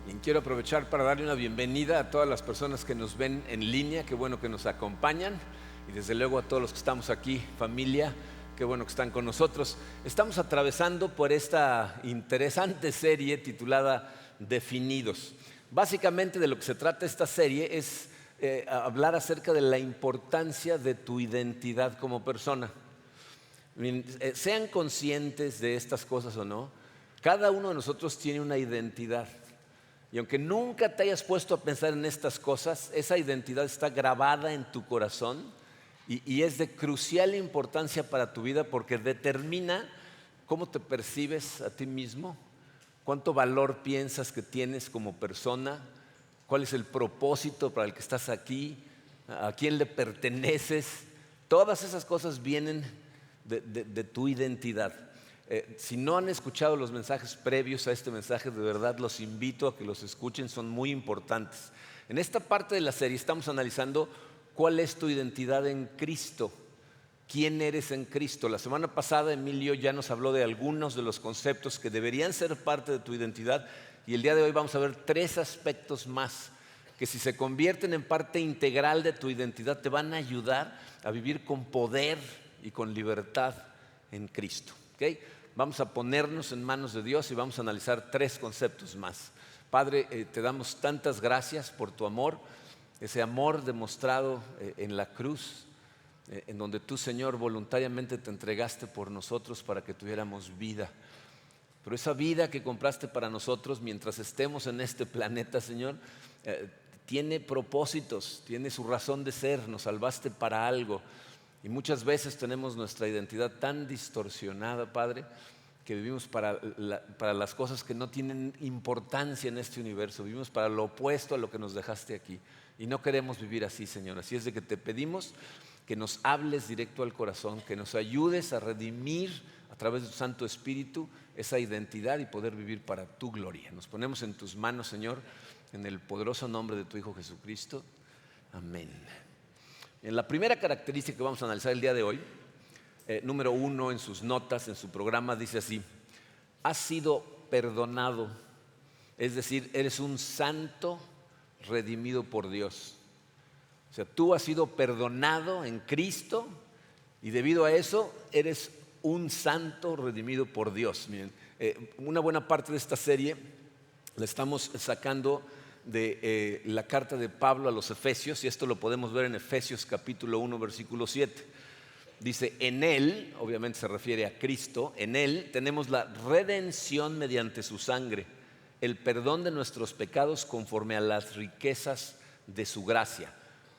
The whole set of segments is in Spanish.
Y quiero aprovechar para darle una bienvenida a todas las personas que nos ven en línea, qué bueno que nos acompañan, y desde luego a todos los que estamos aquí, familia, qué bueno que están con nosotros. Estamos atravesando por esta interesante serie titulada Definidos. Básicamente de lo que se trata esta serie es hablar acerca de la importancia de tu identidad como persona. Sean conscientes de estas cosas o no, cada uno de nosotros tiene una identidad. Y aunque nunca te hayas puesto a pensar en estas cosas, esa identidad está grabada en tu corazón y es de crucial importancia para tu vida porque determina cómo te percibes a ti mismo, cuánto valor piensas que tienes como persona, cuál es el propósito para el que estás aquí, a quién le perteneces. Todas esas cosas vienen de tu identidad. Si no han escuchado los mensajes previos a este mensaje, de verdad los invito a que los escuchen, son muy importantes. En esta parte de la serie estamos analizando cuál es tu identidad en Cristo, quién eres en Cristo. La semana pasada Emilio ya nos habló de algunos de los conceptos que deberían ser parte de tu identidad y el día de hoy vamos a ver 3 aspectos más que si se convierten en parte integral de tu identidad te van a ayudar a vivir con poder y con libertad en Cristo. ¿Okay? Vamos a ponernos en manos de Dios y vamos a analizar 3 conceptos más. Padre, te damos tantas gracias por tu amor, ese amor demostrado en la cruz, en donde tú, Señor, voluntariamente te entregaste por nosotros para que tuviéramos vida. Pero esa vida que compraste para nosotros mientras estemos en este planeta, Señor, tiene propósitos, tiene su razón de ser, nos salvaste para algo. Y muchas veces tenemos nuestra identidad tan distorsionada, Padre, que vivimos para las cosas que no tienen importancia en este universo. Vivimos para lo opuesto a lo que nos dejaste aquí. Y no queremos vivir así, Señor. Así es de que te pedimos que nos hables directo al corazón, que nos ayudes a redimir a través de tu Santo Espíritu esa identidad y poder vivir para tu gloria. Nos ponemos en tus manos, Señor, en el poderoso nombre de tu Hijo Jesucristo. Amén. En la primera característica que vamos a analizar el día de hoy, número 1 en sus notas, en su programa, dice así: has sido perdonado, es decir, eres un santo redimido por Dios. O sea, tú has sido perdonado en Cristo y debido a eso eres un santo redimido por Dios. Miren, una buena parte de esta serie la estamos sacando de la carta de Pablo a los Efesios, y esto lo podemos ver en Efesios capítulo 1, versículo 7. Dice, en Él, obviamente se refiere a Cristo, en Él tenemos la redención mediante su sangre, el perdón de nuestros pecados conforme a las riquezas de su gracia.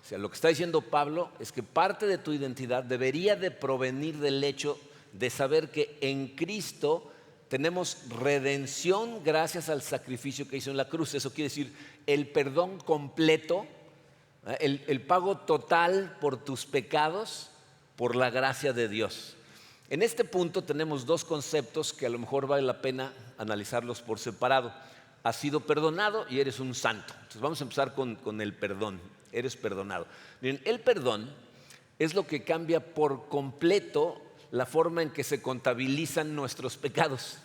O sea, lo que está diciendo Pablo es que parte de tu identidad debería de provenir del hecho de saber que en Cristo tenemos redención gracias al sacrificio que hizo en la cruz. Eso quiere decir el perdón completo, el pago total por tus pecados por la gracia de Dios. En este punto tenemos 2 conceptos que a lo mejor vale la pena analizarlos por separado. Has sido perdonado y eres un santo. Entonces vamos a empezar con el perdón. Eres perdonado. Miren, el perdón es lo que cambia por completo la forma en que se contabilizan nuestros pecados.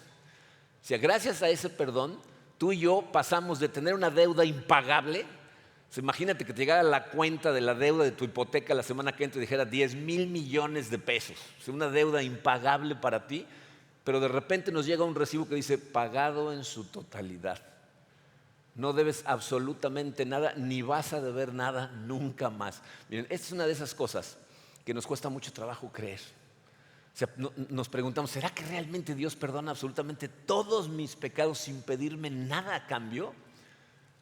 O sea, gracias a ese perdón, tú y yo pasamos de tener una deuda impagable. O sea, imagínate que te llegara la cuenta de la deuda de tu hipoteca la semana que entra y dijera 10,000 millones de pesos. O sea, una deuda impagable para ti, pero de repente nos llega un recibo que dice pagado en su totalidad. No debes absolutamente nada, ni vas a deber nada nunca más. Miren, esta es una de esas cosas que nos cuesta mucho trabajo creer. O sea, nos preguntamos, ¿será que realmente Dios perdona absolutamente todos mis pecados sin pedirme nada a cambio?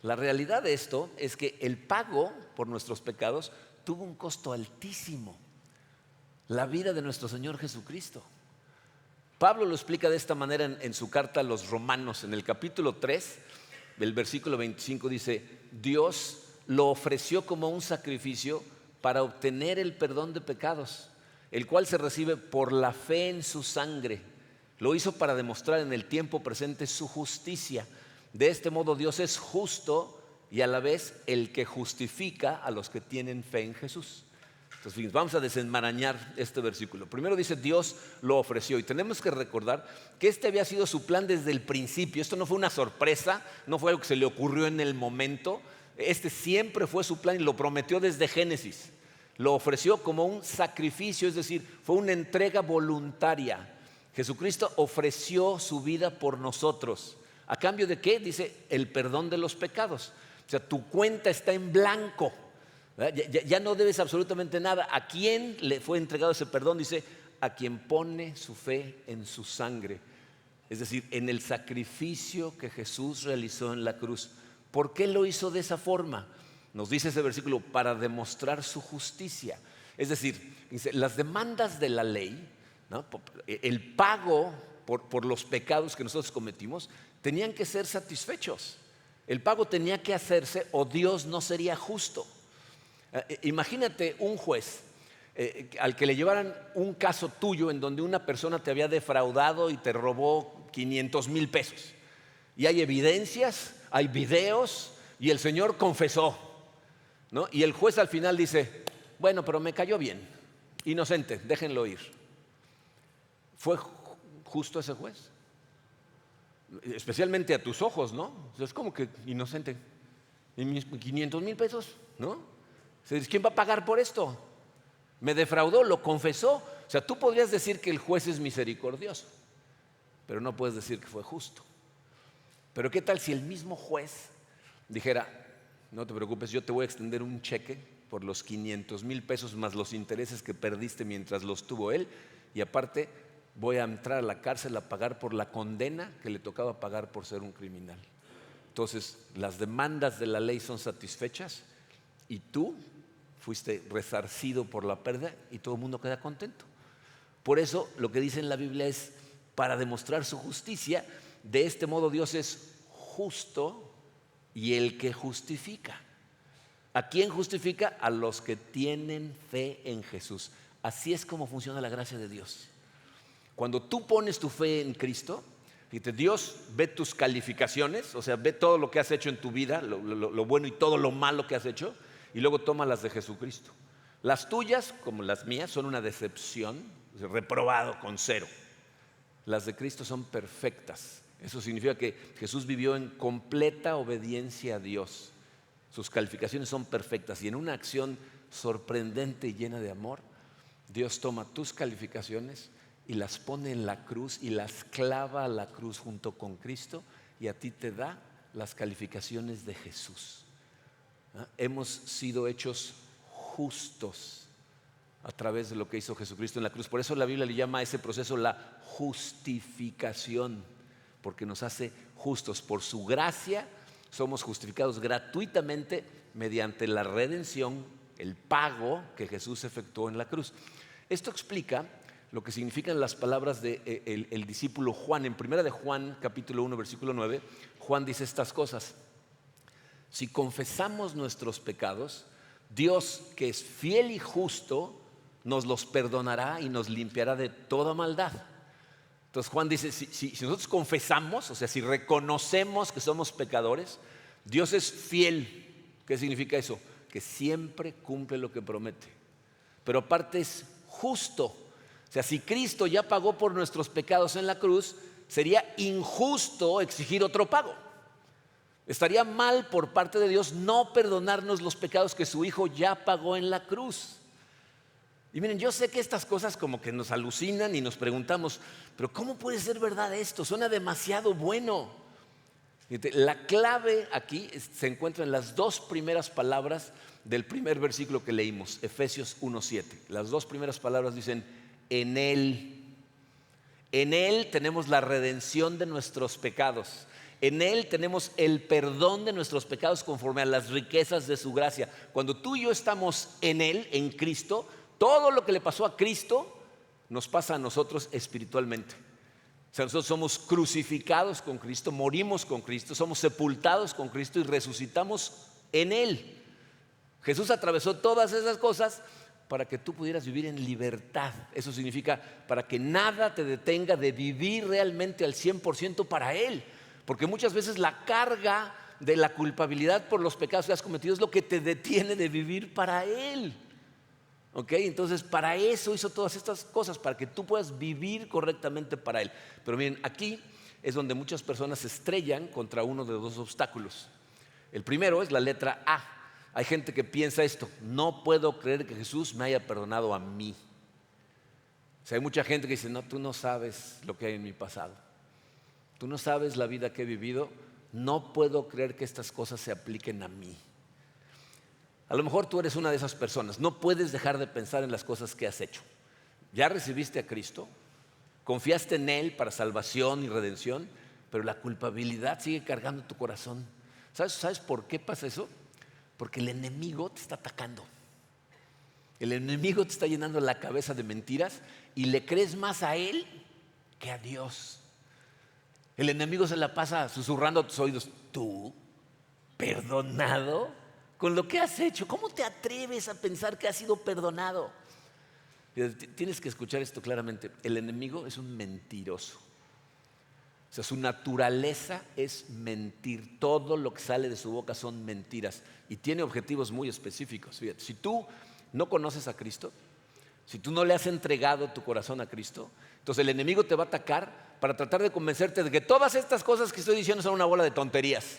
La realidad de esto es que el pago por nuestros pecados tuvo un costo altísimo: la vida de nuestro Señor Jesucristo. Pablo lo explica de esta manera en su carta a los Romanos, en el capítulo 3, el versículo 25 dice: Dios lo ofreció como un sacrificio para obtener el perdón de pecados, el cual se recibe por la fe en su sangre. Lo hizo para demostrar en el tiempo presente su justicia. De este modo Dios es justo y a la vez el que justifica a los que tienen fe en Jesús. Entonces, fíjense, vamos a desenmarañar este versículo. Primero dice, Dios lo ofreció. Y tenemos que recordar que este había sido su plan desde el principio. Esto no fue una sorpresa, no fue algo que se le ocurrió en el momento. Este siempre fue su plan y lo prometió desde Génesis. Lo ofreció como un sacrificio, es decir, fue una entrega voluntaria. Jesucristo ofreció su vida por nosotros. ¿A cambio de qué? Dice, el perdón de los pecados. O sea, tu cuenta está en blanco. Ya no debes absolutamente nada. ¿A quién le fue entregado ese perdón? Dice, a quien pone su fe en su sangre. Es decir, en el sacrificio que Jesús realizó en la cruz. ¿Por qué lo hizo de esa forma? Nos dice ese versículo, para demostrar su justicia. Es decir, dice, las demandas de la ley, ¿no? El pago por los pecados que nosotros cometimos, tenían que ser satisfechos. El pago tenía que hacerse o Dios no sería justo. Imagínate un juez al que le llevaran un caso tuyo en donde una persona te había defraudado y te robó 500,000 pesos. Y hay evidencias, hay videos y el señor confesó, ¿no? Y el juez al final dice, bueno, pero me cayó bien, inocente, déjenlo ir. ¿Fue justo ese juez? Especialmente a tus ojos, ¿no? O sea, es como que inocente. ¿Y mis 500,000 pesos? ¿No? ¿Quién va a pagar por esto? Me defraudó, lo confesó. O sea, tú podrías decir que el juez es misericordioso, pero no puedes decir que fue justo. Pero ¿qué tal si el mismo juez dijera, no te preocupes, yo te voy a extender un cheque por los 500,000 pesos más los intereses que perdiste mientras los tuvo él, y aparte voy a entrar a la cárcel a pagar por la condena que le tocaba pagar por ser un criminal? Entonces, las demandas de la ley son satisfechas y tú fuiste resarcido por la pérdida y todo el mundo queda contento. Por eso lo que dice en la Biblia es, para demostrar su justicia, de este modo Dios es justo y el que justifica. ¿A quién justifica? A los que tienen fe en Jesús. Así es como funciona la gracia de Dios. Cuando tú pones tu fe en Cristo, fíjate, Dios ve tus calificaciones, o sea, ve todo lo que has hecho en tu vida, lo bueno y todo lo malo que has hecho, y luego toma las de Jesucristo. Las tuyas, como las mías, son una decepción, reprobado con 0. Las de Cristo son perfectas. Eso significa que Jesús vivió en completa obediencia a Dios. Sus calificaciones son perfectas y en una acción sorprendente y llena de amor, Dios toma tus calificaciones y las pone en la cruz y las clava a la cruz junto con Cristo, y a ti te da las calificaciones de Jesús. Hemos sido hechos justos a través de lo que hizo Jesucristo en la cruz. Por eso la Biblia le llama a ese proceso la justificación, porque nos hace justos. Por su gracia somos justificados gratuitamente mediante la redención, el pago que Jesús efectuó en la cruz. Esto explica lo que significan las palabras del discípulo Juan. En 1 de Juan, capítulo 1, versículo 9, Juan dice estas cosas. Si confesamos nuestros pecados, Dios, que es fiel y justo, nos los perdonará y nos limpiará de toda maldad. Entonces Juan dice, si nosotros confesamos, o sea, si reconocemos que somos pecadores, Dios es fiel. ¿Qué significa eso? Que siempre cumple lo que promete. Pero aparte es justo. O sea, si Cristo ya pagó por nuestros pecados en la cruz, sería injusto exigir otro pago. Estaría mal por parte de Dios no perdonarnos los pecados que su Hijo ya pagó en la cruz. Y miren, yo sé que estas cosas como que nos alucinan y nos preguntamos, pero ¿cómo puede ser verdad esto? Suena demasiado bueno. La clave aquí se encuentra en las 2 primeras palabras del primer versículo que leímos, Efesios 1:7. Las 2 primeras palabras dicen, en Él. En Él tenemos la redención de nuestros pecados. En Él tenemos el perdón de nuestros pecados conforme a las riquezas de su gracia. Cuando tú y yo estamos en Él, en Cristo, todo lo que le pasó a Cristo nos pasa a nosotros espiritualmente. O sea, nosotros somos crucificados con Cristo, morimos con Cristo, somos sepultados con Cristo y resucitamos en Él. Jesús atravesó todas esas cosas para que tú pudieras vivir en libertad. Eso significa para que nada te detenga de vivir realmente al 100% para Él. Porque muchas veces la carga de la culpabilidad por los pecados que has cometido es lo que te detiene de vivir para Él. ¿Ok? Entonces, para eso hizo todas estas cosas, para que tú puedas vivir correctamente para Él. Pero miren, aquí es donde muchas personas se estrellan contra uno de dos obstáculos. El primero es la letra A. Hay gente que piensa esto: no puedo creer que Jesús me haya perdonado a mí. O sea, hay mucha gente que dice: no, tú no sabes lo que hay en mi pasado. Tú no sabes la vida que he vivido. No puedo creer que estas cosas se apliquen a mí. A lo mejor tú eres una de esas personas. No puedes dejar de pensar en las cosas que has hecho. Ya recibiste a Cristo, confiaste en Él para salvación y redención, pero la culpabilidad sigue cargando tu corazón. ¿Sabes por qué pasa eso? Porque el enemigo te está atacando. El enemigo te está llenando la cabeza de mentiras y le crees más a él que a Dios. El enemigo se la pasa susurrando a tus oídos: ¿tú, perdonado con lo que has hecho? ¿Cómo te atreves a pensar que has sido perdonado? Tienes que escuchar esto claramente. El enemigo es un mentiroso. O sea, su naturaleza es mentir. Todo lo que sale de su boca son mentiras. Y tiene objetivos muy específicos. Fíjate, si tú no conoces a Cristo, si tú no le has entregado tu corazón a Cristo, entonces el enemigo te va a atacar para tratar de convencerte de que todas estas cosas que estoy diciendo son una bola de tonterías.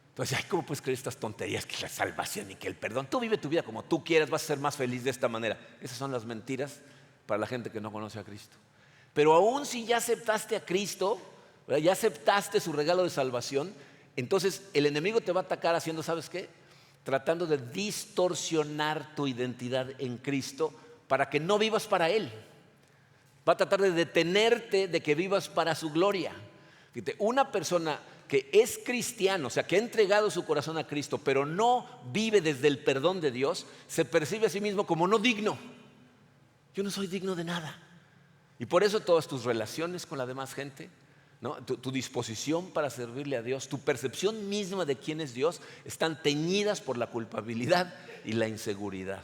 Entonces, ¿cómo puedes creer estas tonterías? Que la salvación y que el perdón. Tú vive tu vida como tú quieras, vas a ser más feliz de esta manera. Esas son las mentiras para la gente que no conoce a Cristo. Pero aún si ya aceptaste a Cristo, ¿verdad?, ya aceptaste su regalo de salvación, entonces el enemigo te va a atacar haciendo, ¿sabes qué? Tratando de distorsionar tu identidad en Cristo para que no vivas para Él. Va a tratar de detenerte de que vivas para su gloria. Fíjate, una persona que es cristiano, o sea, que ha entregado su corazón a Cristo, pero no vive desde el perdón de Dios, se percibe a sí mismo como no digno. Yo no soy digno de nada. Y por eso todas tus relaciones con la demás gente, ¿no?, tu disposición para servirle a Dios, tu percepción misma de quién es Dios, están teñidas por la culpabilidad y la inseguridad.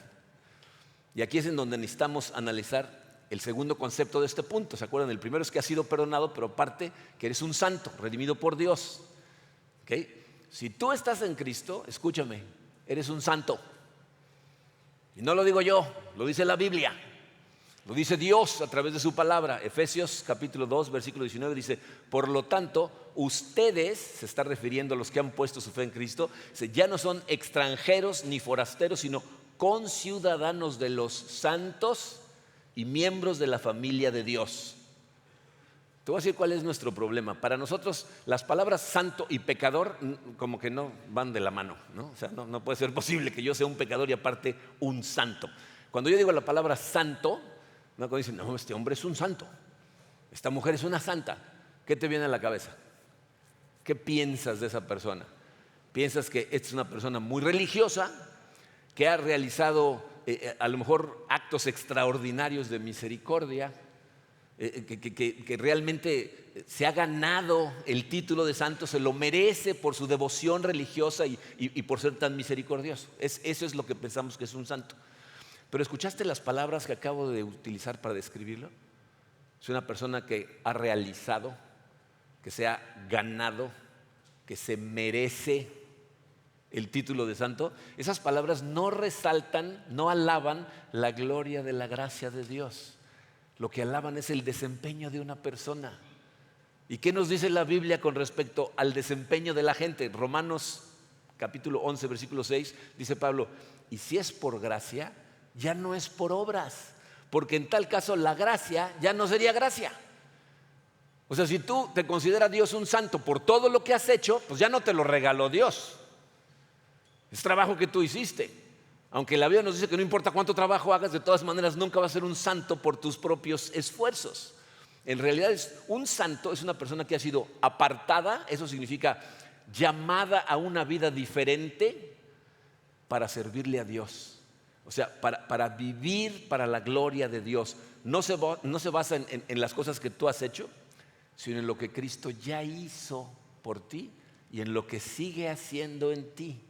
Y aquí es en donde necesitamos analizar el segundo concepto de este punto. ¿Se acuerdan? El primero es que has sido perdonado, pero aparte que eres un santo, redimido por Dios. ¿Okay? Si tú estás en Cristo, escúchame, eres un santo. Y no lo digo yo, lo dice la Biblia. Lo dice Dios a través de su palabra. Efesios capítulo 2, versículo 19 dice: por lo tanto, ustedes, se está refiriendo a los que han puesto su fe en Cristo, ya no son extranjeros ni forasteros, sino conciudadanos de los santos y miembros de la familia de Dios. Te voy a decir cuál es nuestro problema. Para nosotros las palabras santo y pecador como que no van de la mano, ¿no? O sea, no puede ser posible que yo sea un pecador y aparte un santo. Cuando yo digo la palabra santo, cuando dicen: no, este hombre es un santo, esta mujer es una santa, ¿qué te viene a la cabeza? ¿Qué piensas de esa persona? Piensas que esta es una persona muy religiosa, que ha realizado a lo mejor actos extraordinarios de misericordia, que realmente se ha ganado el título de santo, se lo merece por su devoción religiosa y por ser tan misericordioso. Eso es lo que pensamos que es un santo. Pero ¿escuchaste las palabras que acabo de utilizar para describirlo? Es una persona que ha realizado, que se ha ganado, que se merece el título de santo. Esas palabras no resaltan, no alaban la gloria de la gracia de Dios. Lo que alaban es el desempeño de una persona. ¿Y qué nos dice la Biblia con respecto al desempeño de la gente? Romanos capítulo 11, versículo 6, dice Pablo: y si es por gracia, ya no es por obras, porque en tal caso la gracia ya no sería gracia. O sea, si tú te consideras Dios un santo por todo lo que has hecho, pues ya no te lo regaló Dios. Es trabajo que tú hiciste. Aunque la Biblia nos dice que no importa cuánto trabajo hagas, de todas maneras nunca vas a ser un santo por tus propios esfuerzos. En realidad un santo es una persona que ha sido apartada, eso significa llamada a una vida diferente para servirle a Dios. O sea, para vivir para la gloria de Dios. No se basa en las cosas que tú has hecho, sino en lo que Cristo ya hizo por ti y en lo que sigue haciendo en ti.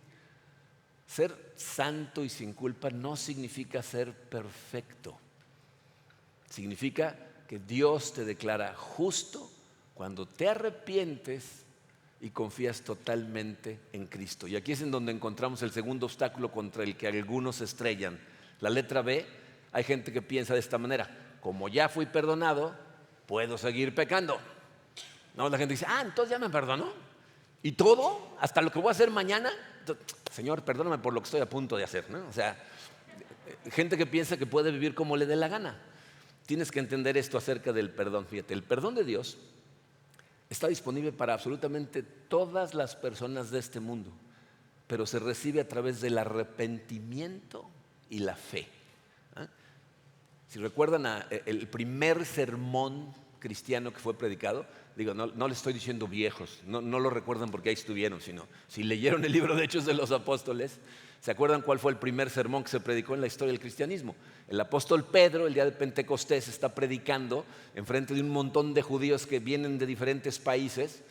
Ser santo y sin culpa no significa ser perfecto. Significa que Dios te declara justo cuando te arrepientes y confías totalmente en Cristo. Y aquí es en donde encontramos el segundo obstáculo contra el que algunos se estrellan: La letra B, hay gente que piensa de esta manera: como ya fui perdonado, puedo seguir pecando. No, la gente dice: entonces ya me perdonó. ¿Y todo? ¿Hasta lo que voy a hacer mañana? Entonces, Señor, perdóname por lo que estoy a punto de hacer, ¿no? O sea, gente que piensa que puede vivir como le dé la gana. Tienes que entender esto acerca del perdón. Fíjate, el perdón de Dios está disponible para absolutamente todas las personas de este mundo, pero se recibe a través del arrepentimiento y la fe. Si recuerdan el primer sermón cristiano que fue predicado, digo, no les estoy diciendo viejos, no lo recuerdan porque ahí estuvieron, sino si leyeron el libro de Hechos de los Apóstoles, ¿se acuerdan cuál fue el primer sermón que se predicó en la historia del cristianismo? El apóstol Pedro, el día de Pentecostés, está predicando enfrente de un montón de judíos que vienen de diferentes países,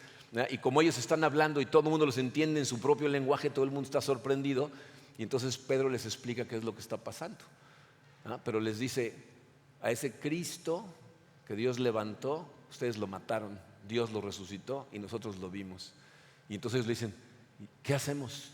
y como ellos están hablando y todo el mundo los entiende en su propio lenguaje, todo el mundo está sorprendido, y entonces Pedro les explica qué es lo que está pasando. Pero les dice: a ese Cristo que Dios levantó, ustedes lo mataron, Dios lo resucitó y nosotros lo vimos. Y entonces ellos le dicen: ¿qué hacemos?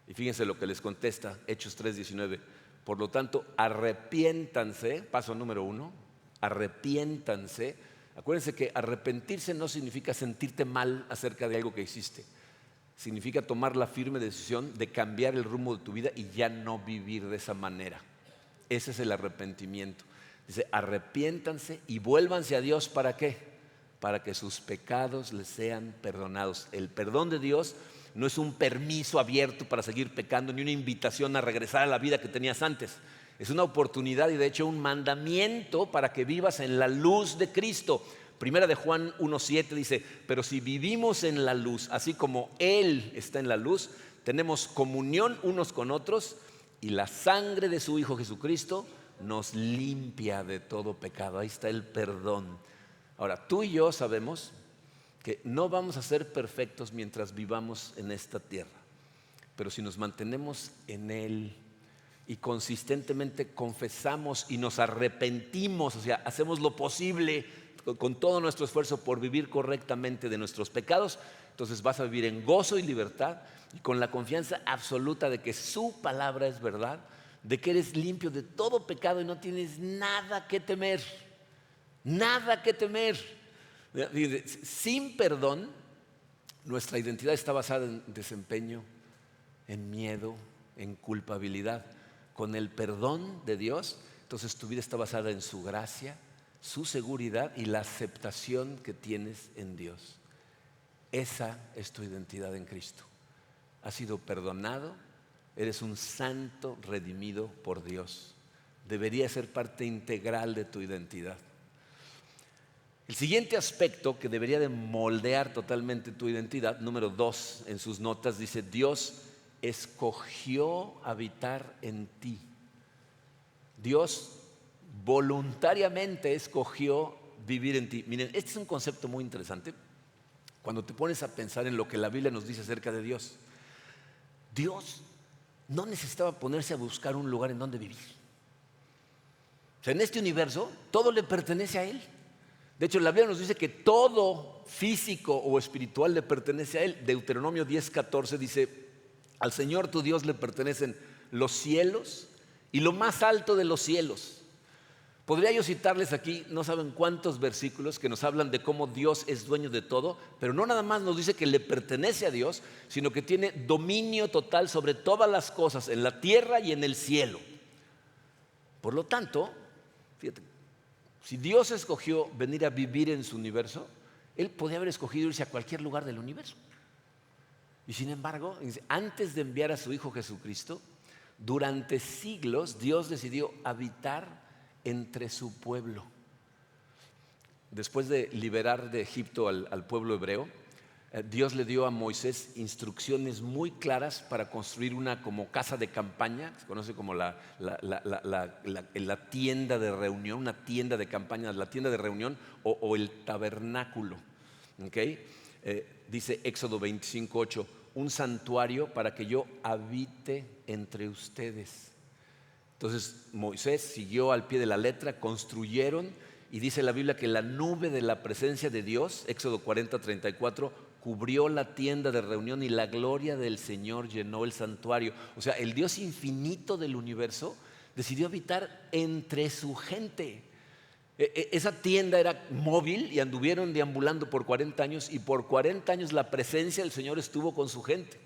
Y fíjense lo que les contesta Hechos 3:19. Por lo tanto, arrepiéntanse, paso número 1, arrepiéntanse. Acuérdense que arrepentirse no significa sentirte mal acerca de algo que hiciste. Significa tomar la firme decisión de cambiar el rumbo de tu vida y ya no vivir de esa manera. Ese es el arrepentimiento. Dice: arrepiéntanse y vuélvanse a Dios. ¿Para qué? Para que sus pecados les sean perdonados. El perdón de Dios no es un permiso abierto para seguir pecando, ni una invitación a regresar a la vida que tenías antes. Es una oportunidad y de hecho un mandamiento para que vivas en la luz de Cristo. Primera de Juan 1:7 dice: pero si vivimos en la luz, así como Él está en la luz, tenemos comunión unos con otros, y la sangre de su Hijo Jesucristo nos limpia de todo pecado. Ahí está el perdón. Ahora, tú y yo sabemos que no vamos a ser perfectos mientras vivamos en esta tierra, pero si nos mantenemos en Él y consistentemente confesamos y nos arrepentimos, o sea, hacemos lo posible con todo nuestro esfuerzo por vivir correctamente de nuestros pecados, entonces vas a vivir en gozo y libertad y con la confianza absoluta de que su palabra es verdad, de que eres limpio de todo pecado y no tienes nada que temer. Nada que temer. Sin perdón, nuestra identidad está basada en desempeño, en miedo, en culpabilidad. Con el perdón de Dios, entonces tu vida está basada en su gracia, su seguridad y la aceptación que tienes en Dios. Esa es tu identidad en Cristo. Has sido perdonado, eres un santo redimido por Dios. Debería ser parte integral de tu identidad. El siguiente aspecto que debería de moldear totalmente tu identidad, número 2 en sus notas, dice: Dios escogió habitar en ti. Dios voluntariamente escogió vivir en ti. Miren, este es un concepto muy interesante cuando te pones a pensar en lo que la Biblia nos dice acerca de Dios. Dios no necesitaba ponerse a buscar un lugar en donde vivir. O sea, en este universo todo le pertenece a Él. De hecho, la Biblia nos dice que todo físico o espiritual le pertenece a Él. Deuteronomio 10:14 dice: al Señor tu Dios le pertenecen los cielos y lo más alto de los cielos. Podría yo citarles aquí no saben cuántos versículos que nos hablan de cómo Dios es dueño de todo, pero no nada más nos dice que le pertenece a Dios, sino que tiene dominio total sobre todas las cosas en la tierra y en el cielo. Por lo tanto, fíjate, si Dios escogió venir a vivir en su universo, Él podía haber escogido irse a cualquier lugar del universo. Y sin embargo, antes de enviar a su Hijo Jesucristo, durante siglos Dios decidió habitar entre su pueblo. Después de liberar de Egipto al pueblo hebreo, Dios le dio a Moisés instrucciones muy claras para construir una como casa de campaña, que se conoce como la tienda de reunión, una tienda de campaña, la tienda de reunión o el tabernáculo. ¿Okay? Dice Éxodo 25:8, un santuario para que yo habite entre ustedes. Entonces Moisés siguió al pie de la letra, construyeron, y dice la Biblia que la nube de la presencia de Dios, Éxodo 40:34, cubrió la tienda de reunión y la gloria del Señor llenó el santuario. O sea, el Dios infinito del universo decidió habitar entre su gente. Esa tienda era móvil y anduvieron deambulando por 40 años y por 40 años la presencia del Señor estuvo con su gente.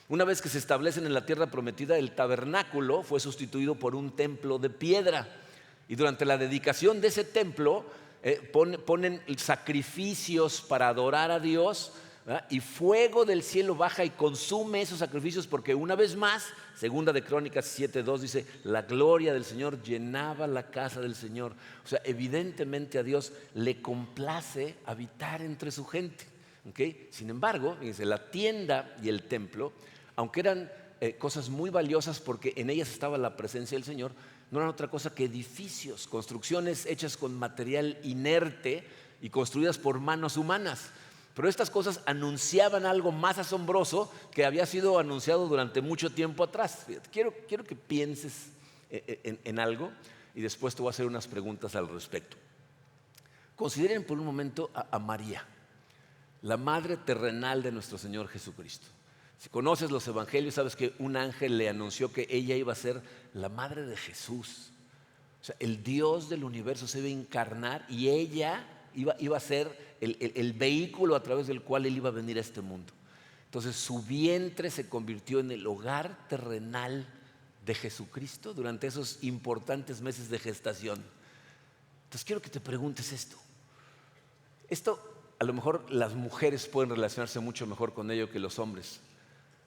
Una vez que se establecen en la tierra prometida, el tabernáculo fue sustituido por un templo de piedra. Y durante la dedicación de ese templo ponen sacrificios para adorar a Dios, ¿verdad? Y fuego del cielo baja y consume esos sacrificios porque una vez más, segunda de Crónicas 7:2 dice, la gloria del Señor llenaba la casa del Señor. O sea, evidentemente a Dios le complace habitar entre su gente. ¿Okay? Sin embargo, fíjense, la tienda y el templo, aunque eran cosas muy valiosas porque en ellas estaba la presencia del Señor, no eran otra cosa que edificios, construcciones hechas con material inerte y construidas por manos humanas. Pero estas cosas anunciaban algo más asombroso que había sido anunciado durante mucho tiempo atrás. Quiero que pienses en algo y después te voy a hacer unas preguntas al respecto. Consideren por un momento a María, la madre terrenal de nuestro Señor Jesucristo. Si conoces los evangelios, sabes que un ángel le anunció que ella iba a ser la madre de Jesús. O sea, el Dios del universo se iba a encarnar y ella iba a ser el vehículo a través del cual Él iba a venir a este mundo. Entonces su vientre se convirtió en el hogar terrenal de Jesucristo durante esos importantes meses de gestación. Entonces quiero que te preguntes esto. Esto a lo mejor las mujeres pueden relacionarse mucho mejor con ello que los hombres.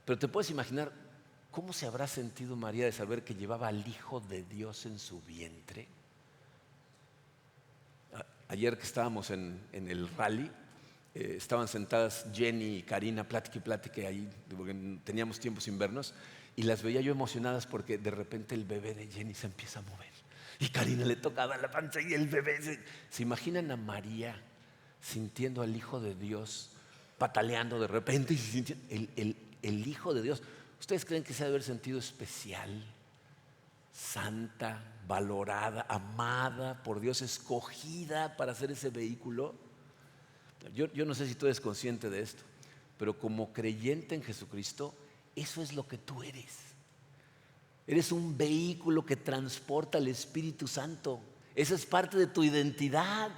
Pero te puedes imaginar cómo se habrá sentido María de saber que llevaba al Hijo de Dios en su vientre. Ayer que estábamos en el rally, estaban sentadas Jenny y Karina, plática ahí, porque teníamos tiempo sin vernos, y las veía yo emocionadas porque de repente el bebé de Jenny se empieza a mover. Y Karina le tocaba la panza y el bebé ¿Se imaginan a María sintiendo al Hijo de Dios pataleando de repente y sintiendo el Hijo de Dios? ¿Ustedes creen que se ha de haber sentido especial, santa, valorada, amada por Dios, escogida para ser ese vehículo? Yo no sé si tú eres consciente de esto, pero como creyente en Jesucristo, eso es lo que tú eres. Eres un vehículo que transporta al Espíritu Santo. Esa es parte de tu identidad.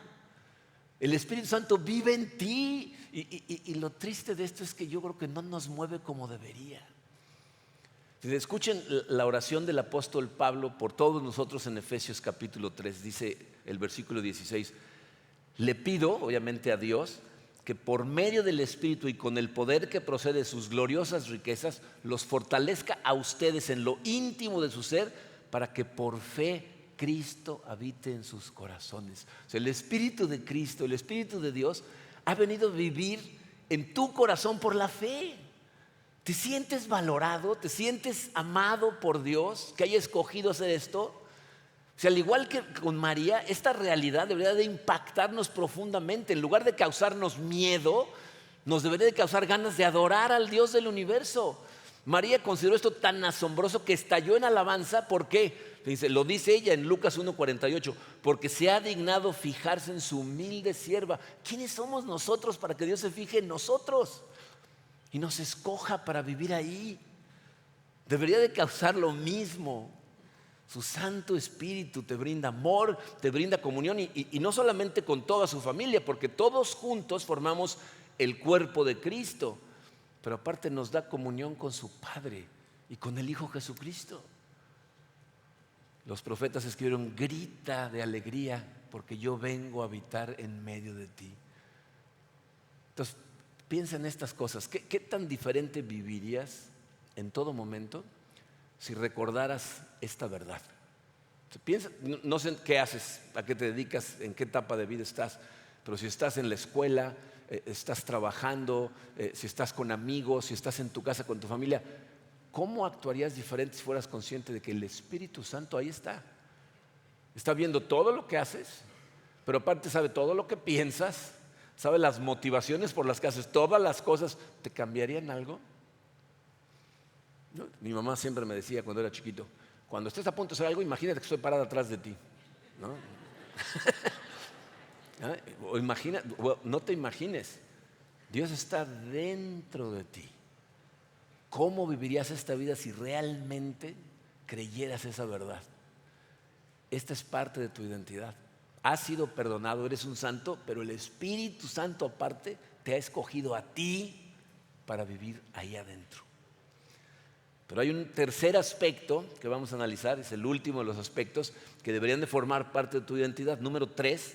El Espíritu Santo vive en ti y lo triste de esto es que yo creo que no nos mueve como debería. Escuchen la oración del apóstol Pablo por todos nosotros en Efesios capítulo 3, dice el versículo 16. Le pido, obviamente a Dios, que por medio del Espíritu y con el poder que procede de sus gloriosas riquezas, los fortalezca a ustedes en lo íntimo de su ser, para que por fe Cristo habite en sus corazones. O sea, el Espíritu de Cristo, el Espíritu de Dios, ha venido a vivir en tu corazón por la fe. ¿Te sientes valorado? ¿Te sientes amado por Dios que haya escogido hacer esto? O sea, al igual que con María, esta realidad debería de impactarnos profundamente. En lugar de causarnos miedo, nos debería de causar ganas de adorar al Dios del universo. María consideró esto tan asombroso que estalló en alabanza. ¿Por qué? Lo dice ella en Lucas 1:48, porque se ha dignado fijarse en su humilde sierva. ¿Quiénes somos nosotros para que Dios se fije en nosotros y nos escoja para vivir ahí? Debería de causar lo mismo. Su Santo Espíritu te brinda amor, te brinda comunión y no solamente con toda su familia, porque todos juntos formamos el cuerpo de Cristo, pero aparte nos da comunión con su Padre y con el Hijo Jesucristo. Los profetas escribieron: grita de alegría porque yo vengo a habitar en medio de ti. Entonces, piensa en estas cosas. ¿Qué tan diferente vivirías en todo momento si recordaras esta verdad? Piensa, no sé qué haces, a qué te dedicas, en qué etapa de vida estás, pero si estás en la escuela, estás trabajando, si estás con amigos, si estás en tu casa con tu familia, ¿cómo actuarías diferente si fueras consciente de que el Espíritu Santo ahí está? Está viendo todo lo que haces, pero aparte sabe todo lo que piensas, sabe las motivaciones por las que haces todas las cosas. ¿Te cambiarían algo? Mi mamá siempre me decía cuando era chiquito: cuando estés a punto de hacer algo, imagínate que estoy parada atrás de ti, ¿no? No te imagines, Dios está dentro de ti. ¿Cómo vivirías esta vida si realmente creyeras esa verdad? esta es parte de tu identidad. Has sido perdonado, eres un santo, pero el Espíritu Santo aparte te ha escogido a ti para vivir ahí adentro. Pero hay un tercer aspecto que vamos a analizar, es el último de los aspectos que deberían de formar parte de tu identidad. Número 3,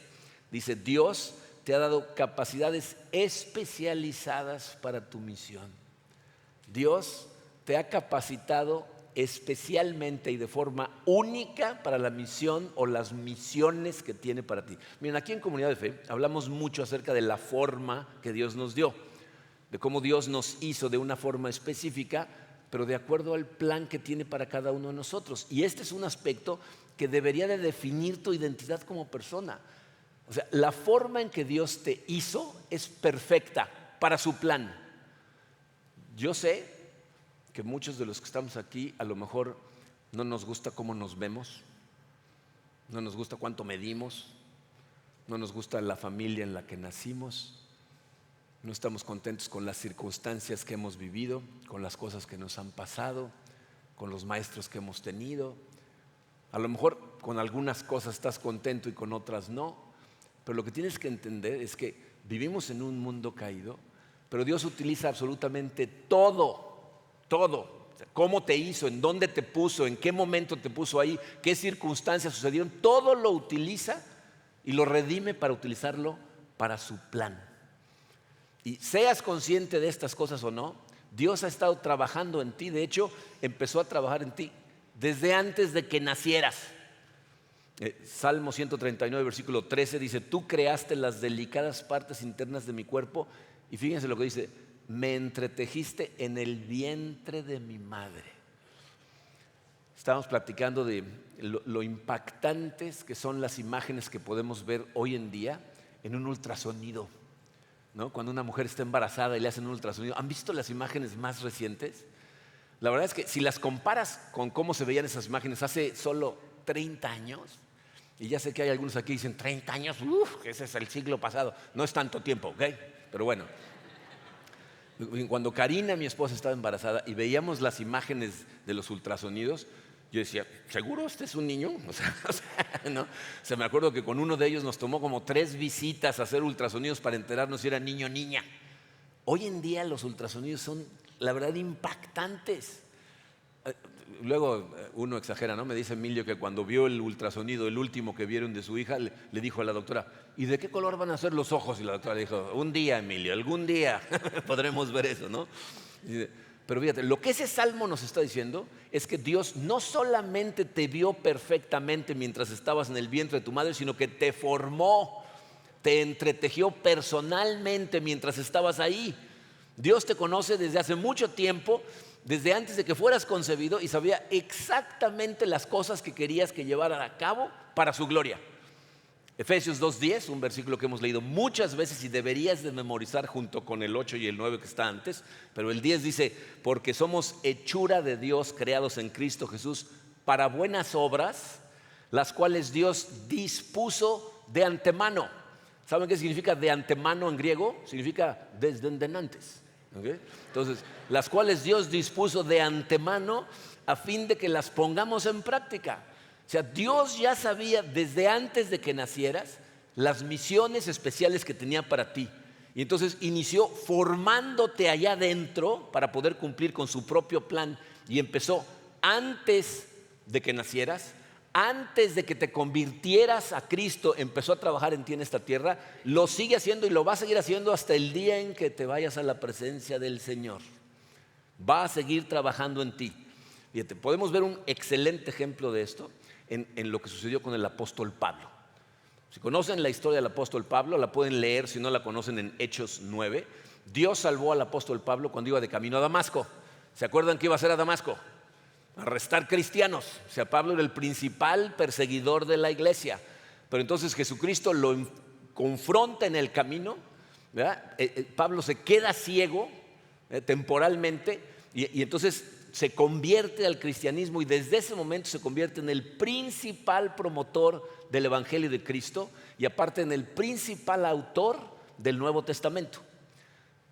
dice: Dios te ha dado capacidades especializadas para tu misión. Dios te ha capacitado especialmente y de forma única para la misión o las misiones que tiene para ti. Miren, aquí en Comunidad de Fe hablamos mucho acerca de la forma que Dios nos dio, de cómo Dios nos hizo de una forma específica, pero de acuerdo al plan que tiene para cada uno de nosotros. Y este es un aspecto que debería de definir tu identidad como persona. O sea, la forma en que Dios te hizo es perfecta para su plan. Yo sé que muchos de los que estamos aquí a lo mejor no nos gusta cómo nos vemos, no nos gusta cuánto medimos, no nos gusta la familia en la que nacimos, no estamos contentos con las circunstancias que hemos vivido, con las cosas que nos han pasado, con los maestros que hemos tenido. A lo mejor con algunas cosas estás contento y con otras no, pero lo que tienes que entender es que vivimos en un mundo caído, pero Dios utiliza absolutamente todo. Cómo te hizo, en dónde te puso, en qué momento te puso ahí, qué circunstancias sucedieron, todo lo utiliza y lo redime para utilizarlo para su plan. Y seas consciente de estas cosas o no, Dios ha estado trabajando en ti. De hecho, empezó a trabajar en ti desde antes de que nacieras. Salmo 139, versículo 13 dice: tú creaste las delicadas partes internas de mi cuerpo. Y fíjense lo que dice: me entretejiste en el vientre de mi madre. Estábamos platicando de lo impactantes que son las imágenes que podemos ver hoy en día en un ultrasonido, ¿no? Cuando una mujer está embarazada y le hacen un ultrasonido. ¿Han visto las imágenes más recientes? La verdad es que si las comparas con cómo se veían esas imágenes hace solo 30 años, y ya sé que hay algunos aquí que dicen 30 años, ese es el siglo pasado. No es tanto tiempo, ¿ok? Pero bueno. Cuando Karina, mi esposa, estaba embarazada y veíamos las imágenes de los ultrasonidos, yo decía: ¿seguro este es un niño? ¿No? O sea, me acuerdo que con uno de ellos nos tomó como 3 visitas a hacer ultrasonidos para enterarnos si era niño o niña. Hoy en día los ultrasonidos son, la verdad, impactantes. Luego uno exagera, ¿no? Me dice Emilio que cuando vio el ultrasonido, el último que vieron de su hija, le dijo a la doctora: ¿y de qué color van a ser los ojos? Y la doctora le dijo: un día, Emilio, algún día podremos ver eso, ¿no? Pero fíjate, lo que ese salmo nos está diciendo es que Dios no solamente te vio perfectamente mientras estabas en el vientre de tu madre, sino que te formó, te entretejió personalmente mientras estabas ahí. Dios te conoce desde hace mucho tiempo, desde antes de que fueras concebido, y sabía exactamente las cosas que querías que llevaran a cabo para su gloria. Efesios 2:10, un versículo que hemos leído muchas veces y deberías de memorizar junto con el 8 y el 9 que está antes, pero el 10 dice: porque somos hechura de Dios, creados en Cristo Jesús para buenas obras, las cuales Dios dispuso de antemano. ¿Saben qué significa de antemano en griego? Significa desde antes. ¿Okay? Entonces, las cuales Dios dispuso de antemano a fin de que las pongamos en práctica. O sea, Dios ya sabía desde antes de que nacieras las misiones especiales que tenía para ti. Y entonces inició formándote allá adentro para poder cumplir con su propio plan. Y empezó antes de que nacieras, antes de que te convirtieras a Cristo, empezó a trabajar en ti en esta tierra. Lo sigue haciendo y lo va a seguir haciendo hasta el día en que te vayas a la presencia del Señor. Va a seguir trabajando en ti. Fíjate, podemos ver un excelente ejemplo de esto en lo que sucedió con el apóstol Pablo. Si conocen la historia del apóstol Pablo, la pueden leer si no la conocen en Hechos 9. Dios salvó al apóstol Pablo cuando iba de camino a Damasco. ¿Se acuerdan qué iba a hacer a Damasco? Arrestar cristianos. O sea, Pablo era el principal perseguidor de la iglesia. Pero entonces Jesucristo lo confronta en el camino, ¿verdad? Pablo se queda ciego temporalmente y entonces se convierte al cristianismo y desde ese momento se convierte en el principal promotor del evangelio de Cristo y aparte en el principal autor del Nuevo Testamento.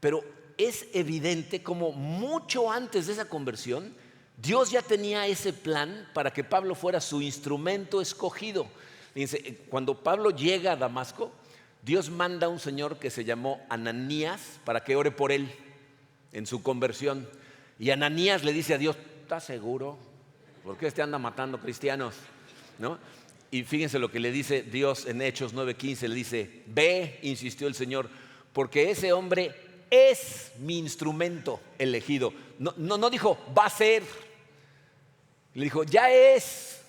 Pero es evidente como mucho antes de esa conversión Dios ya tenía ese plan para que Pablo fuera su instrumento escogido. Fíjense, cuando Pablo llega a Damasco, Dios manda a un señor que se llamó Ananías para que ore por él en su conversión. Y Ananías le dice a Dios: ¿estás seguro? ¿Por qué anda matando cristianos? ¿No? Y fíjense lo que le dice Dios en Hechos 9:15, le dice: ve, insistió el Señor, porque ese hombre es mi instrumento elegido. No dijo va a ser, le dijo ya es,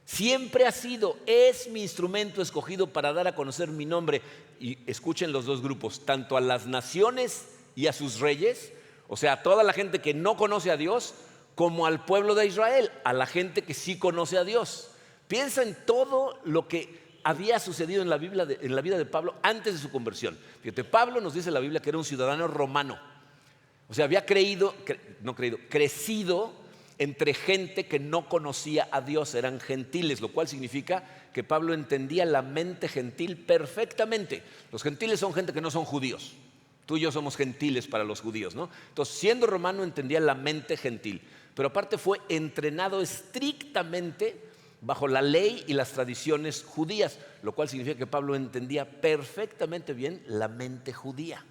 siempre ha sido, es mi instrumento escogido para dar a conocer mi nombre. Y escuchen los dos grupos, tanto a las naciones y a sus reyes, o sea, a toda la gente que no conoce a Dios, como al pueblo de Israel, a la gente que sí conoce a Dios. Piensa en todo lo que había sucedido en la vida de Pablo antes de su conversión. Fíjate, Pablo nos dice la Biblia que era un ciudadano romano. O sea, había crecido entre gente que no conocía a Dios, eran gentiles, lo cual significa que Pablo entendía la mente gentil perfectamente. Los gentiles son gente que no son judíos. Tú y yo somos gentiles para los judíos, ¿no? Entonces, siendo romano, entendía la mente gentil. Pero aparte fue entrenado estrictamente bajo la ley y las tradiciones judías, lo cual significa que Pablo entendía perfectamente bien la mente judía.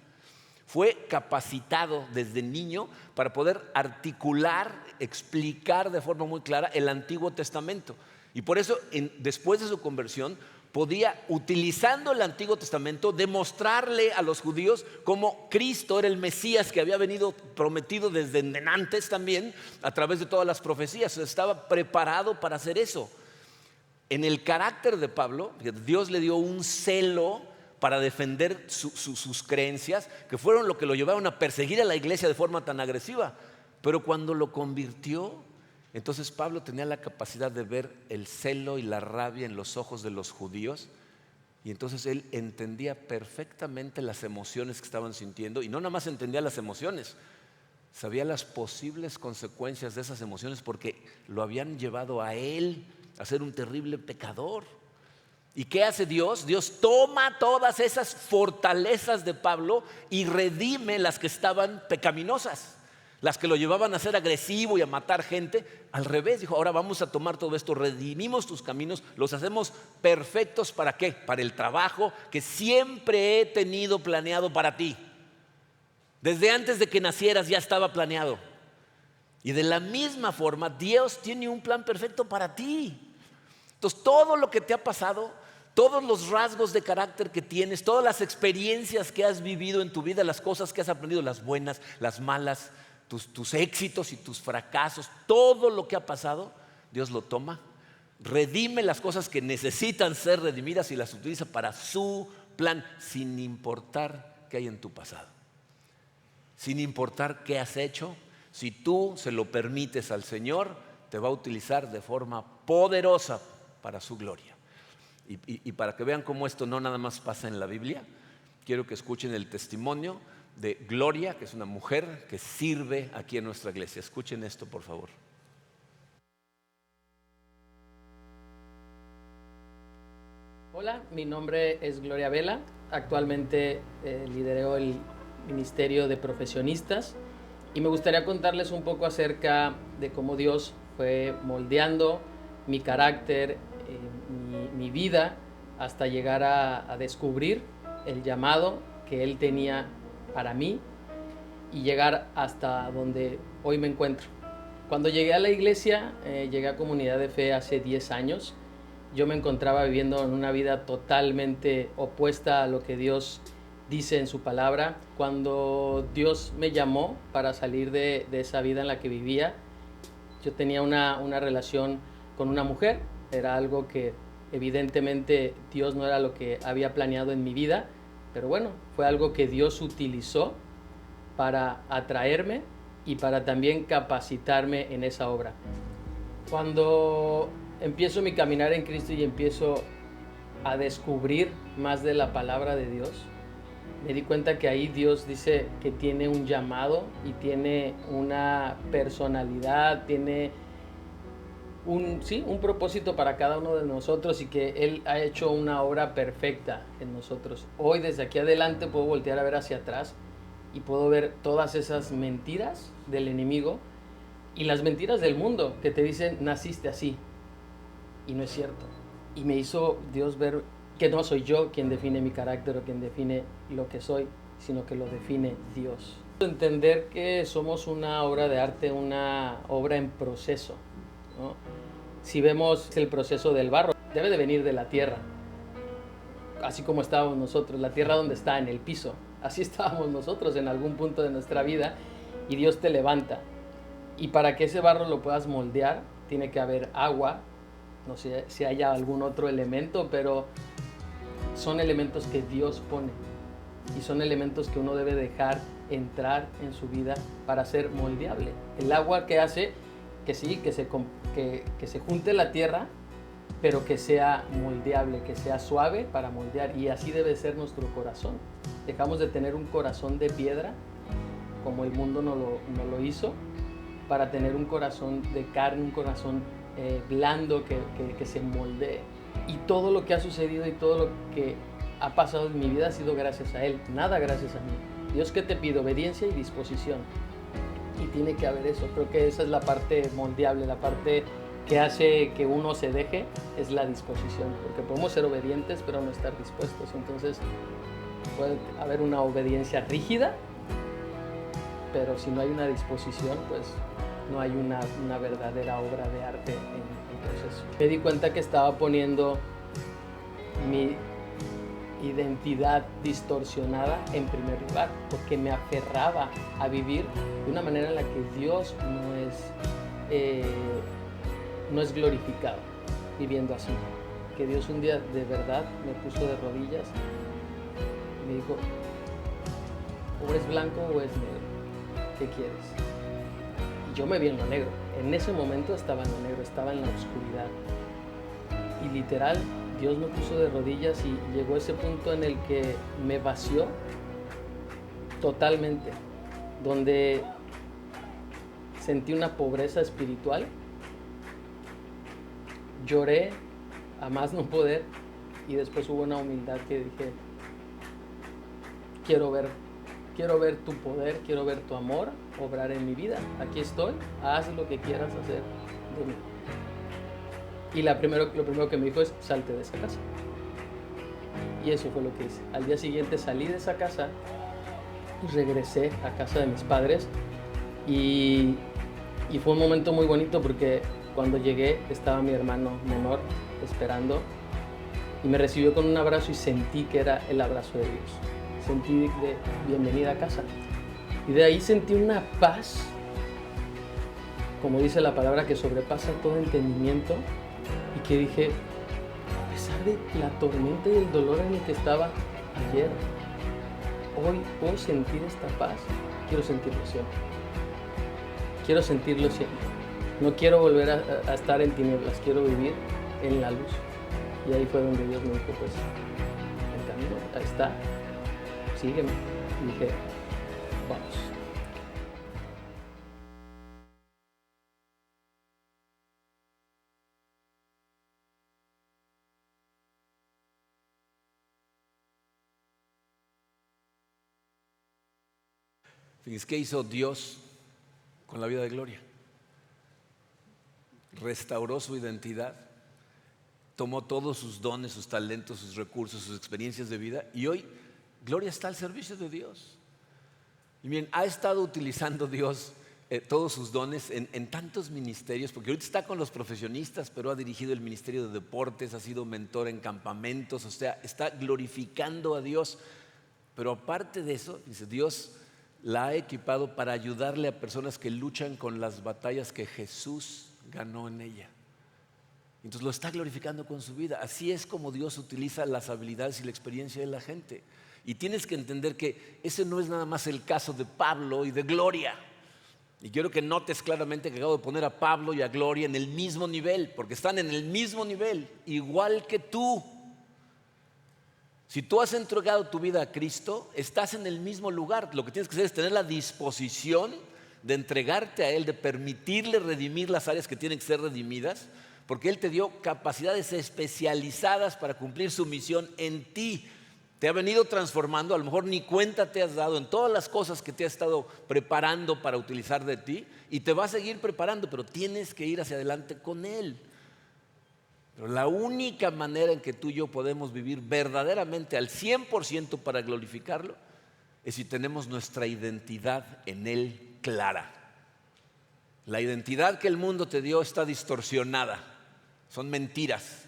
Fue capacitado desde niño para poder articular, explicar de forma muy clara el Antiguo Testamento. Y por eso, después de su conversión, podía, utilizando el Antiguo Testamento, demostrarle a los judíos cómo Cristo era el Mesías que había venido prometido desde antes también, a través de todas las profecías. Estaba preparado para hacer eso. En el carácter de Pablo, Dios le dio un celo para defender sus creencias, que fueron lo que lo llevaron a perseguir a la iglesia de forma tan agresiva. Pero cuando lo convirtió, entonces Pablo tenía la capacidad de ver el celo y la rabia en los ojos de los judíos, y entonces él entendía perfectamente las emociones que estaban sintiendo, y no nada más entendía las emociones, sabía las posibles consecuencias de esas emociones, porque lo habían llevado a él a ser un terrible pecador. ¿Y qué hace Dios? Dios toma todas esas fortalezas de Pablo y redime las que estaban pecaminosas, las que lo llevaban a ser agresivo y a matar gente. Al revés, dijo: ahora vamos a tomar todo esto, redimimos tus caminos, los hacemos perfectos. ¿Para qué? Para el trabajo que siempre he tenido planeado para ti. Desde antes de que nacieras ya estaba planeado. Y de la misma forma, Dios tiene un plan perfecto para ti. Entonces, todo lo que te ha pasado, todos los rasgos de carácter que tienes, todas las experiencias que has vivido en tu vida, las cosas que has aprendido, las buenas, las malas, tus éxitos y tus fracasos, todo lo que ha pasado, Dios lo toma, redime las cosas que necesitan ser redimidas y las utiliza para su plan, sin importar qué hay en tu pasado, sin importar qué has hecho. Si tú se lo permites al Señor, te va a utilizar de forma poderosa para su gloria. Y para que vean cómo esto no nada más pasa en la Biblia, quiero que escuchen el testimonio de Gloria, que es una mujer que sirve aquí en nuestra iglesia. Escuchen esto, por favor. Hola, mi nombre es Gloria Vela. Actualmente lidero el Ministerio de Profesionistas y me gustaría contarles un poco acerca de cómo Dios fue moldeando mi carácter, mi vida, hasta llegar a descubrir el llamado que Él tenía para mí y llegar hasta donde hoy me encuentro. Cuando llegué a la iglesia, llegué a Comunidad de Fe hace 10 años. Yo me encontraba viviendo en una vida totalmente opuesta a lo que Dios dice en su palabra. Cuando Dios me llamó para salir de esa vida en la que vivía, yo tenía una relación con una mujer. Era algo que evidentemente Dios no era lo que había planeado en mi vida, pero bueno, fue algo que Dios utilizó para atraerme y para también capacitarme en esa obra. Cuando empiezo mi caminar en Cristo y empiezo a descubrir más de la palabra de Dios, me di cuenta que ahí Dios dice que tiene un llamado y tiene una personalidad, tiene un propósito para cada uno de nosotros y que Él ha hecho una obra perfecta en nosotros. Hoy, desde aquí adelante, puedo voltear a ver hacia atrás y puedo ver todas esas mentiras del enemigo Y las mentiras del mundo que te dicen, naciste así. Y no es cierto. Y me hizo Dios ver que no soy yo quien define mi carácter o quien define lo que soy, sino que lo define Dios. Entender que somos una obra de arte, una obra en proceso, ¿no? Si vemos el proceso del barro, debe de venir de la tierra. Así como estábamos nosotros, la tierra donde está, en el piso. Así estábamos nosotros en algún punto de nuestra vida, y Dios te levanta. Y para que ese barro lo puedas moldear, tiene que haber agua, no sé si haya algún otro elemento, pero son elementos que Dios pone. Y son elementos que uno debe dejar entrar en su vida para ser moldeable. El agua que hace que sí, que se junte la tierra, pero que sea moldeable, que sea suave para moldear. Y así debe ser nuestro corazón. Dejamos de tener un corazón de piedra, como el mundo no lo hizo, para tener un corazón de carne, un corazón blando que se moldee. Y todo lo que ha sucedido y todo lo que ha pasado en mi vida ha sido gracias a Él, nada gracias a mí. Dios, ¿qué te pide? Obediencia y disposición. Y tiene que haber eso. Creo que esa es la parte moldeable, la parte que hace que uno se deje, es la disposición. Porque podemos ser obedientes, pero no estar dispuestos. Entonces, puede haber una obediencia rígida, pero si no hay una disposición, pues no hay una verdadera obra de arte en proceso. Me di cuenta que estaba poniendo mi identidad distorsionada en primer lugar, porque me aferraba a vivir de una manera en la que Dios no es glorificado viviendo así. Que Dios un día de verdad me puso de rodillas y me dijo, o es blanco o es negro, ¿qué quieres? Y yo me vi en lo negro, en ese momento estaba en lo negro, estaba en la oscuridad, y literal Dios me puso de rodillas y llegó ese punto en el que me vació totalmente, donde sentí una pobreza espiritual, lloré a más no poder, y después hubo una humildad que dije, quiero ver tu poder, quiero ver tu amor obrar en mi vida, aquí estoy, haz lo que quieras hacer de mí. Y lo primero que me dijo es, salte de esa casa. Y eso fue lo que hice. Al día siguiente salí de esa casa y regresé a casa de mis padres. Y fue un momento muy bonito porque cuando llegué estaba mi hermano menor esperando. Y me recibió con un abrazo y sentí que era el abrazo de Dios. Sentí de bienvenida a casa. Y de ahí sentí una paz, como dice la palabra, que sobrepasa todo entendimiento. Y que dije, a pesar de la tormenta y el dolor en el que estaba ayer, hoy puedo sentir esta paz. Quiero sentirlo siempre. Quiero sentirlo siempre. No quiero volver a estar en tinieblas, quiero vivir en la luz. Y ahí fue donde Dios me dijo, pues, el camino, ahí está, sígueme. Y dije, vamos. Fíjense, ¿qué hizo Dios con la vida de Gloria? Restauró su identidad, tomó todos sus dones, sus talentos, sus recursos, sus experiencias de vida, y hoy Gloria está al servicio de Dios. Y bien, ha estado utilizando Dios todos sus dones en tantos ministerios, porque ahorita está con los profesionistas, pero ha dirigido el ministerio de deportes, ha sido mentor en campamentos, o sea, está glorificando a Dios. Pero aparte de eso, dice, Dios la ha equipado para ayudarle a personas que luchan con las batallas que Jesús ganó en ella. Entonces lo está glorificando con su vida. Así es como Dios utiliza las habilidades y la experiencia de la gente. Y tienes que entender que ese no es nada más el caso de Pablo y de Gloria. Y quiero que notes claramente que acabo de poner a Pablo y a Gloria en el mismo nivel, porque están en el mismo nivel, igual que tú. Si tú has entregado tu vida a Cristo, estás en el mismo lugar. Lo que tienes que hacer es tener la disposición de entregarte a Él, de permitirle redimir las áreas que tienen que ser redimidas, porque Él te dio capacidades especializadas para cumplir su misión en ti. te ha venido transformando, a lo mejor ni cuenta te has dado en todas las cosas que te ha estado preparando para utilizar de ti, y te va a seguir preparando, pero tienes que ir hacia adelante con Él. Pero la única manera en que tú y yo podemos vivir verdaderamente al 100% para glorificarlo es si tenemos nuestra identidad en Él clara. La identidad que el mundo te dio está distorsionada, son mentiras.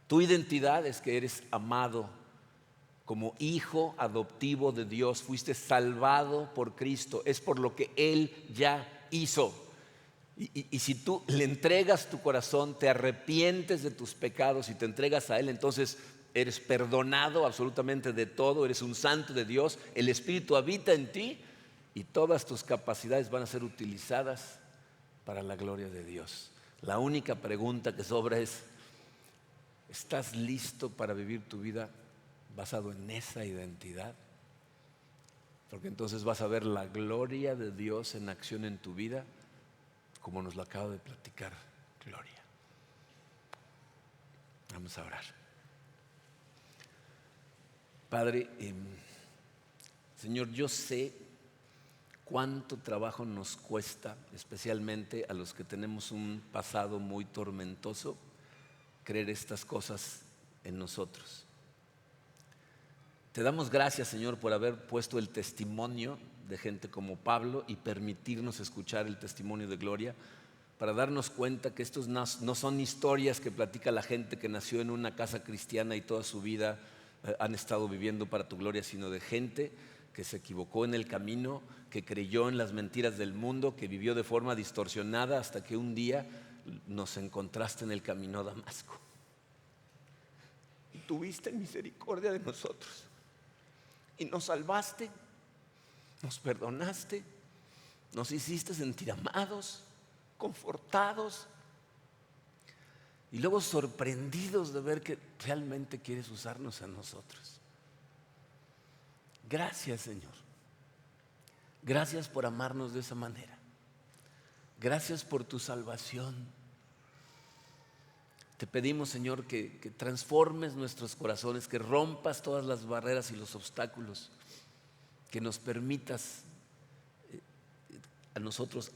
Tu identidad es que eres amado como hijo adoptivo de Dios, fuiste salvado por Cristo, es por lo que Él ya hizo. Y si tú le entregas tu corazón, te arrepientes de tus pecados y te entregas a Él, entonces eres perdonado absolutamente de todo, eres un santo de Dios, el Espíritu habita en ti y todas tus capacidades van a ser utilizadas para la gloria de Dios. La única pregunta que sobra es: ¿estás listo para vivir tu vida basado en esa identidad? Porque entonces vas a ver la gloria de Dios en acción en tu vida, como nos lo acaba de platicar Gloria. Vamos a orar. Padre, Señor, yo sé cuánto trabajo nos cuesta, especialmente a los que tenemos un pasado muy tormentoso, creer estas cosas en nosotros. Te damos gracias, Señor, por haber puesto el testimonio de gente como Pablo y permitirnos escuchar el testimonio de Gloria, para darnos cuenta que estos no son historias que platica la gente que nació en una casa cristiana y toda su vida han estado viviendo para tu gloria, sino de gente que se equivocó en el camino, que creyó en las mentiras del mundo, que vivió de forma distorsionada hasta que un día nos encontraste en el camino a Damasco. Y tuviste misericordia de nosotros y nos salvaste, nos perdonaste, nos hiciste sentir amados, confortados y luego sorprendidos de ver que realmente quieres usarnos a nosotros. Gracias, Señor. Gracias por amarnos de esa manera. Gracias por tu salvación. Te pedimos, Señor, que transformes nuestros corazones, que rompas todas las barreras y los obstáculos, que nos permitas a nosotros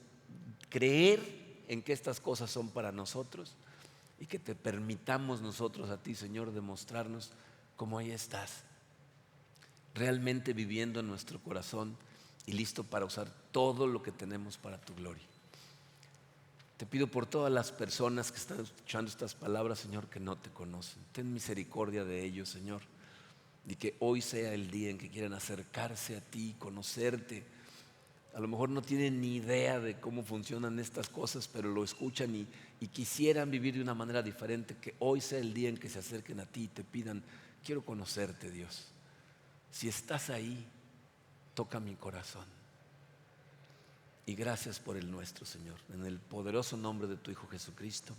creer en que estas cosas son para nosotros y que te permitamos nosotros a ti, Señor, demostrarnos cómo ahí estás, realmente viviendo en nuestro corazón y listo para usar todo lo que tenemos para tu gloria. Te pido por todas las personas que están escuchando estas palabras, Señor, que no te conocen. Ten misericordia de ellos, Señor, y que hoy sea el día en que quieran acercarse a ti, conocerte. A lo mejor no tienen ni idea de cómo funcionan estas cosas, pero lo escuchan y quisieran vivir de una manera diferente. Que hoy sea el día en que se acerquen a ti y te pidan: quiero conocerte, Dios. Si estás ahí, toca mi corazón. Y gracias por el nuestro, Señor. En el poderoso nombre de tu Hijo Jesucristo.